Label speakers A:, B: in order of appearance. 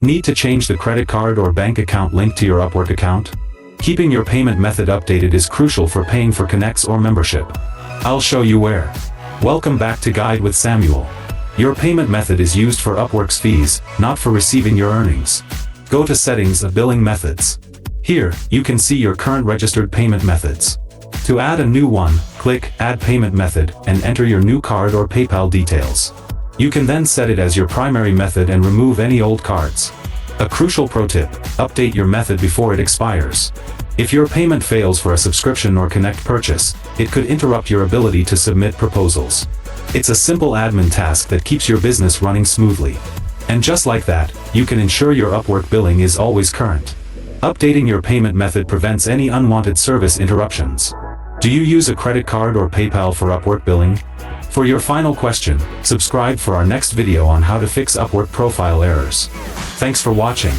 A: Need to change the credit card or bank account linked to your Upwork account? Keeping your payment method updated is crucial for paying for connects or membership. I'll show you where. Welcome back to Guide with Samuel. Your payment method is used for Upwork's fees, not for receiving your earnings. Go to Settings of Billing Methods. Here, you can see your current registered payment methods. To add a new one, click Add Payment Method and enter your new card or PayPal details. You can then set it as your primary method and remove any old cards. A crucial pro tip: update your method before it expires. If your payment fails for a subscription or Connect purchase, it could interrupt your ability to submit proposals. It's a simple admin task that keeps your business running smoothly. And just like that, you can ensure your Upwork billing is always current. Updating your payment method prevents any unwanted service interruptions. Do you use a credit card or PayPal for Upwork billing? For your final question, subscribe for our next video on how to fix Upwork profile errors. Thanks for watching.